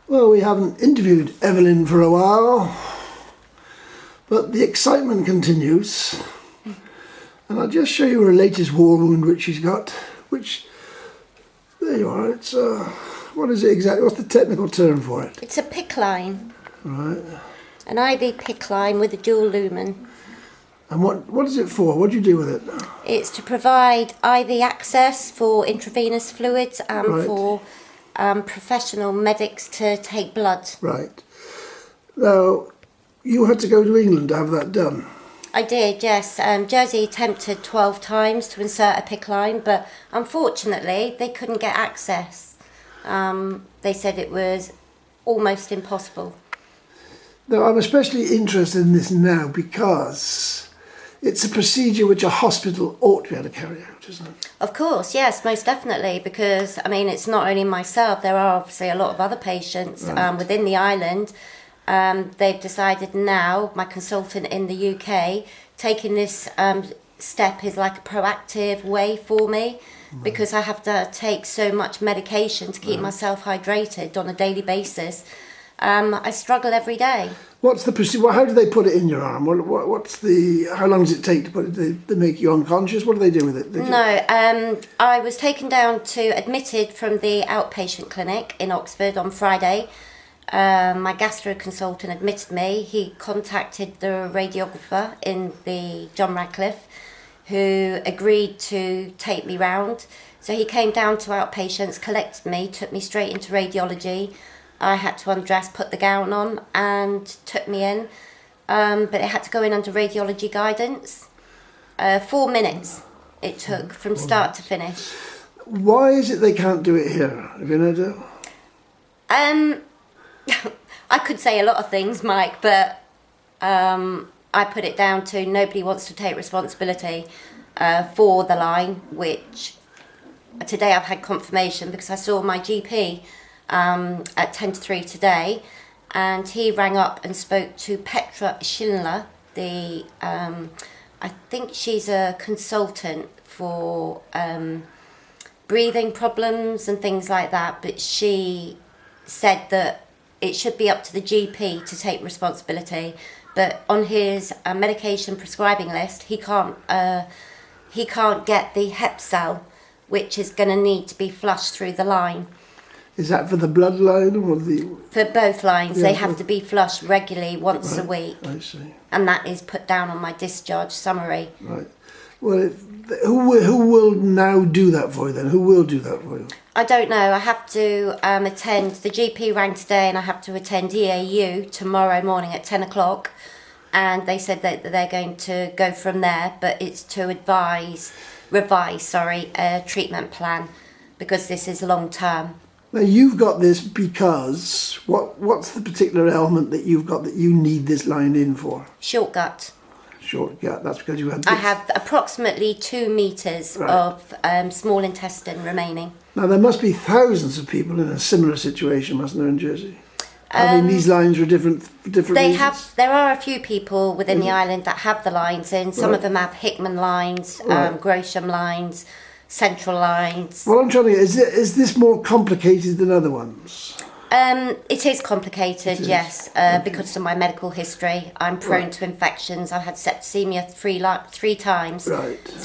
Well, we haven't interviewed Evelyn for a while, but the excitement continues. And I'll just show you her latest war wound which she's got, which, there you are, it's, what is it exactly, what's the technical term for it? It's a PICC line. Right. An IV PICC line with a dual lumen. And what is it for? What do you do with it? It's to provide IV access for intravenous fluids and Right. for professional medics to take blood. Right. Now, you had to go to England to have that done. I did, yes. Jersey attempted 12 times to insert a PICC line, but unfortunately they couldn't get access. They said it was almost impossible. Now, I'm especially interested in this now because it's a procedure which a hospital ought to be able to carry out, isn't it? Of course, yes, most definitely, because, I mean, it's not only myself, there are obviously a lot of other patients within the island. They've decided now, my consultant in the UK, taking this step is like a proactive way for me, because I have to take so much medication to keep myself hydrated on a daily basis. I struggle every day. What's the procedure? How do they put it in your arm? What's the? How long does it take to put it? They make you unconscious. What do they do with it? No, I was taken down to admitted from the outpatient clinic in Oxford on Friday. My gastro consultant admitted me. He contacted the radiographer in the John Radcliffe, who agreed to take me round. So he came down to outpatients, collected me, took me straight into radiology. I had to undress, put the gown on, and took me in. But it had to go in under radiology guidance. 4 minutes it took from start to finish. Why is it they can't do it here? Have you no idea? I could say a lot of things, Mike, but I put it down to nobody wants to take responsibility for the line, which today I've had confirmation because I saw my GP at 10 to 3 today, and he rang up and spoke to Petra Schindler, I think she's a consultant for breathing problems and things like that, but she said that it should be up to the GP to take responsibility, but on his medication prescribing list he can't get the Hepcel, which is going to need to be flushed through the line. Is that for the bloodline or the? For both lines, Yeah, they have to be flushed regularly once a Right, week. I see. And that is put down on my discharge summary. Right. Well, who will now do that for you then? Who will do that for you? I don't know. I have to attend. The GP rang today, and I have to attend EAU tomorrow morning at 10 o'clock. And they said that they're going to go from there, but it's to revise a treatment plan, because this is long term. Now you've got this because what's the particular element that you've got that you need this line in for? Short gut. Short gut. That's because you had this. I have approximately 2 metres of small intestine remaining. Now there must be thousands of people in a similar situation, mustn't there, in Jersey? Having these lines for different reasons. There are a few people within the island that have the lines in. Some of them have Hickman lines, Gresham lines, Central lines. Well, I'm trying to get, is this more complicated than other ones? It is complicated, yes, because of my medical history. I'm prone to infections. I've had septicemia three times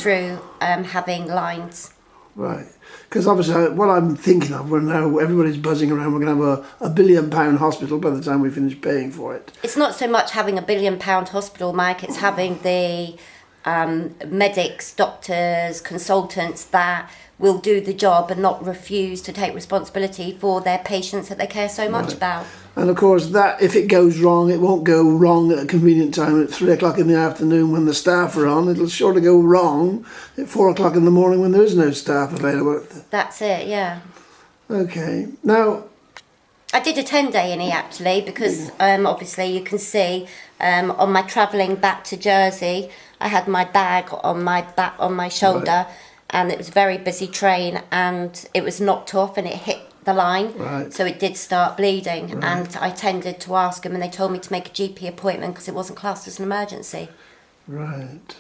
through having lines. Right. Because obviously what I'm thinking of, we're now, everybody's buzzing around, we're going to have a £1 billion hospital by the time we finish paying for it. It's not so much having a £1 billion hospital, Mike, it's having the medics, doctors, consultants that will do the job and not refuse to take responsibility for their patients that they care so much about. And of course that, if it goes wrong, it won't go wrong at a convenient time at 3 o'clock in the afternoon when the staff are on. It'll sure to go wrong at 4 o'clock in the morning when there is no staff available. That's it, yeah. Okay. Now, I did attend A&E actually, because obviously you can see on my travelling back to Jersey, I had my bag on my back, on my shoulder, and it was a very busy train, and it was knocked off and it hit the line, so it did start bleeding, and I tended to ask them, and they told me to make a GP appointment because it wasn't classed as an emergency. Right.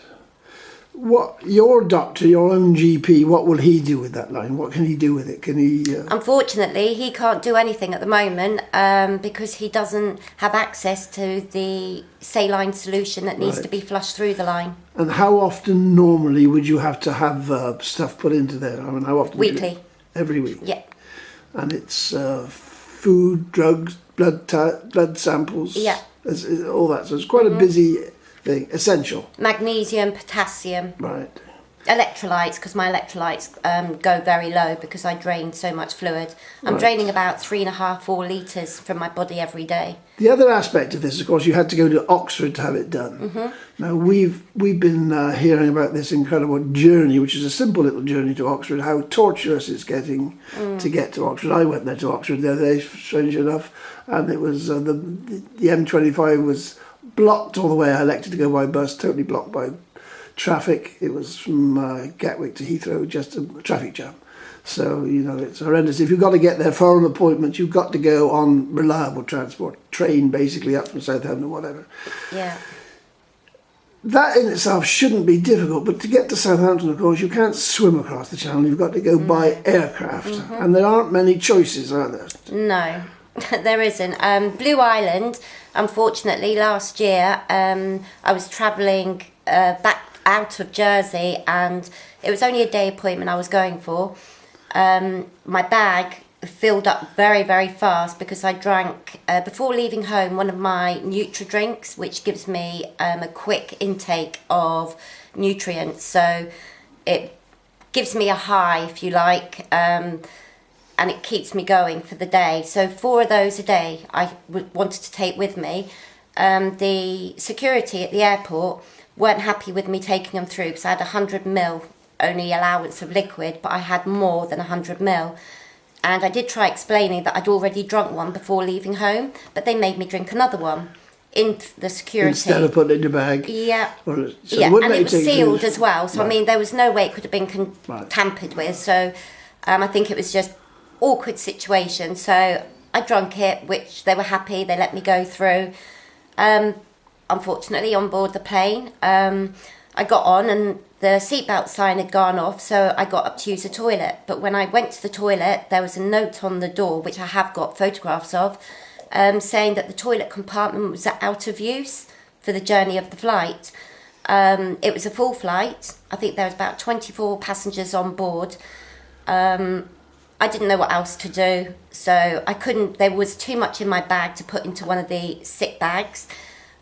What your doctor, your own GP, what will he do with that line? What can he do with it? Can he? Unfortunately, he can't do anything at the moment because he doesn't have access to the saline solution that needs to be flushed through the line. And how often normally would you have to have stuff put into there? I mean, how often? Weekly. Every week. Yeah. And it's food, drugs, blood samples. Yeah. All that. So it's quite a busy thing. Essential. Magnesium, potassium. Right. Electrolytes, because my electrolytes go very low because I drain so much fluid. I'm draining about 3.5, 4 litres from my body every day. The other aspect of this, of course, you had to go to Oxford to have it done. Now we've been hearing about this incredible journey, which is a simple little journey to Oxford. How torturous it's getting to get to Oxford. I went there to Oxford the other day, strange enough, and it was the M25 was blocked all the way. I elected to go by bus, totally blocked by traffic. It was from Gatwick to Heathrow, just a traffic jam. So, you know, it's horrendous. If you've got to get there for an appointment, you've got to go on reliable transport, train basically up from Southampton or whatever. Yeah. That in itself shouldn't be difficult, but to get to Southampton, of course, you can't swim across the channel. You've got to go by aircraft. And there aren't many choices, are there? No, there isn't. Blue Island, unfortunately, last year, I was travelling back out of Jersey, and it was only a day appointment I was going for. My bag filled up very, very fast because I drank, before leaving home, one of my Nutri-drinks, which gives me a quick intake of nutrients. So it gives me a high, if you like, and it keeps me going for the day. So 4 of those a day I wanted to take with me. The security at the airport weren't happy with me taking them through because I had 100 ml only allowance of liquid, but I had more than 100 ml. And I did try explaining that I'd already drunk one before leaving home, but they made me drink another one in the security. Instead of putting it in your bag. Yeah. So yeah, and it was sealed as well. So, I mean, there was no way it could have been tampered with. So I think it was just awkward situation. So I drank it, which they were happy. They let me go through. Unfortunately, on board the plane, I got on and the seatbelt sign had gone off, so I got up to use the toilet. But when I went to the toilet, there was a note on the door, which I have got photographs of, saying that the toilet compartment was out of use for the journey of the flight. It was a full flight. I think there was about 24 passengers on board. I didn't know what else to do, so I couldn't. There was too much in my bag to put into one of the sick bags.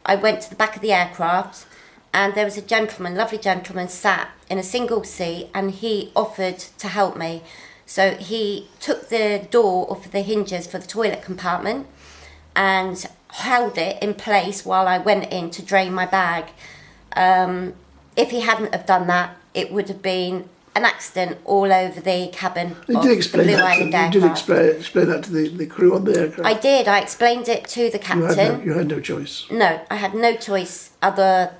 I went to the back of the aircraft, and there was a gentleman, lovely gentleman, sat in a single seat, and he offered to help me. So he took the door off the hinges for the toilet compartment and held it in place while I went in to drain my bag. If he hadn't have done that, it would have been an accident all over the cabin of the Blue Island aircraft. You did explain that to the crew on the aircraft. I did. I explained it to the captain. You had no choice. No, I had no choice other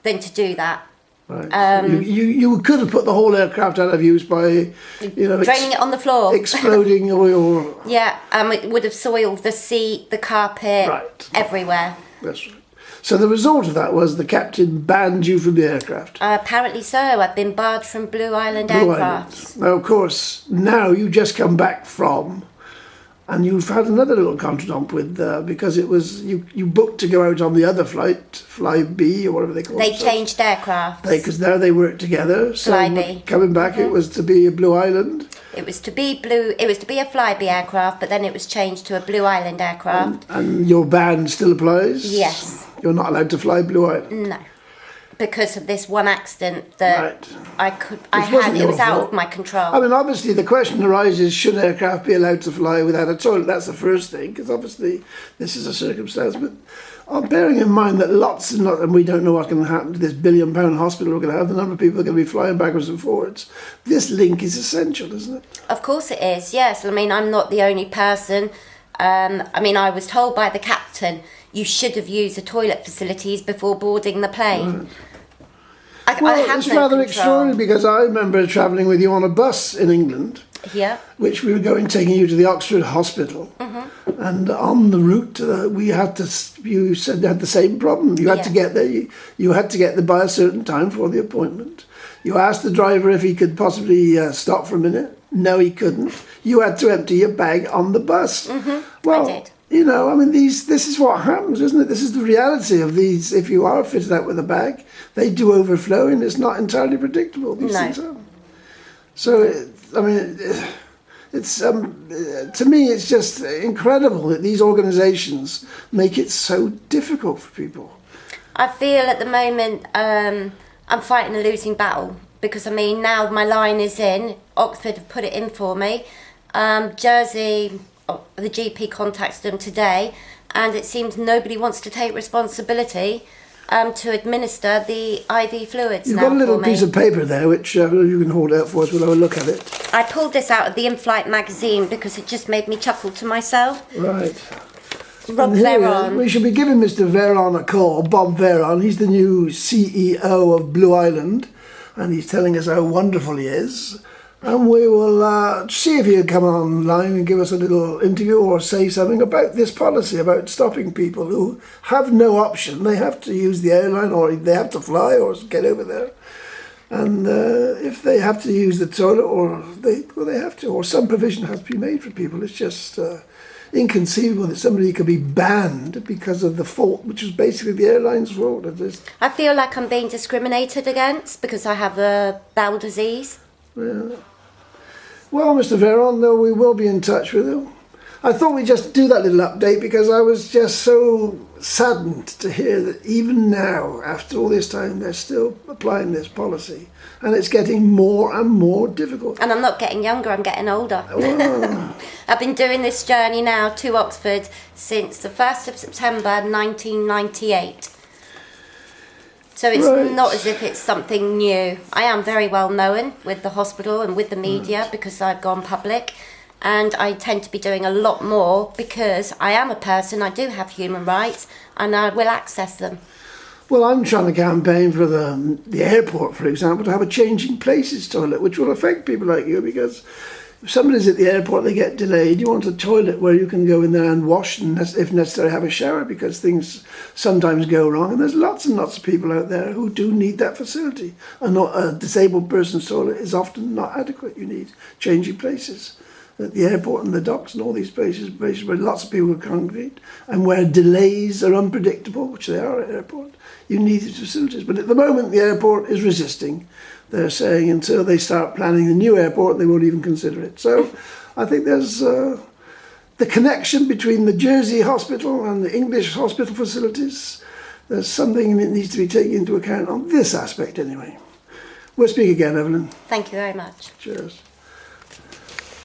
than to do that. Right. You could have put the whole aircraft out of use by, draining it on the floor, exploding oil. Yeah, it would have soiled the seat, the carpet, everywhere. That's right. So the result of that was the captain banned you from the aircraft. Apparently so. I've been barred from Blue Island aircraft. Now, of course, now you just come back from, and you've had another little contretemps with, because it was, you booked to go out on the other flight, Fly B or whatever they call it. They changed aircraft. Because now they work together. So Fly B. Coming back, it was to be a Blue Island. It was to be a Flybe aircraft, but then it was changed to a Blue Island aircraft. And your ban still applies? Yes. You're not allowed to fly Blue Island? No. Because of this one accident that it was out of my control. I mean, obviously the question arises, should aircraft be allowed to fly without a toilet? That's the first thing, because obviously this is a circumstance. But bearing in mind that and we don't know what's going to happen to this £1 billion hospital we're going to have, the number of people are going to be flying backwards and forwards, this link is essential, isn't it? Of course it is, yes. I mean, I'm not the only person. I was told by the captain, you should have used the toilet facilities before boarding the plane. Right. It's rather extraordinary, because I remember travelling with you on a bus in England. Yeah. which we were taking you to the Oxford Hospital. And on the route, you said you had the same problem. You had to get there. You had to get there by a certain time for the appointment. You asked the driver if he could possibly stop for a minute. No, he couldn't. You had to empty your bag on the bus. Well, I did. you know, I mean, this is what happens, isn't it? This is the reality of these. If you are fitted out with a bag, they do overflow, and it's not entirely predictable. These things are. So, it's to me, it's just incredible that these organisations make it so difficult for people. I feel at the moment I'm fighting a losing battle because, I mean, now my line is in. Oxford have put it in for me. Jersey, the GP contacted them today, and it seems nobody wants to take responsibility to administer the IV fluids. You've got a little piece of paper there, which you can hold out for us. We'll have a look at it. I pulled this out of the In-Flight magazine because it just made me chuckle to myself. Right. Rob Veron. We should be giving Mr. Veron a call, Bob Veron. He's the new CEO of Blue Island, and he's telling us how wonderful he is. And we will see if he'll come online and give us a little interview or say something about this policy, about stopping people who have no option. They have to use the airline, or they have to fly or get over there. And if they have to use the toilet, they have to, or some provision has to be made for people. It's just inconceivable that somebody could be banned because of the fault, which is basically the airline's fault. I feel like I'm being discriminated against because I have a bowel disease. Yeah. Well, Mr. Veron, though, we will be in touch with you. I thought we'd just do that little update because I was just so saddened to hear that even now, after all this time, they're still applying this policy. And it's getting more and more difficult. And I'm not getting younger, I'm getting older. Well, I've been doing this journey now to Oxford since the 1st of September 1998. So it's not as if it's something new. I am very well known with the hospital and with the media because I've gone public. And I tend to be doing a lot more because I am a person, I do have human rights, and I will access them. Well, I'm trying to campaign for the airport, for example, to have a changing places toilet, which will affect people like you, because if somebody's at the airport, they get delayed, you want a toilet where you can go in there and wash and, if necessary, have a shower, because things sometimes go wrong. And there's lots and lots of people out there who do need that facility. A disabled person's toilet is often not adequate. You need changing places. At the airport and the docks and all these places where lots of people congregate and where delays are unpredictable, which they are at airport, you need these facilities. But at the moment, the airport is resisting. They're saying until they start planning the new airport, they won't even consider it. So I think there's the connection between the Jersey hospital and the English hospital facilities. There's something that needs to be taken into account on this aspect anyway. We'll speak again, Evelyn. Thank you very much. Cheers.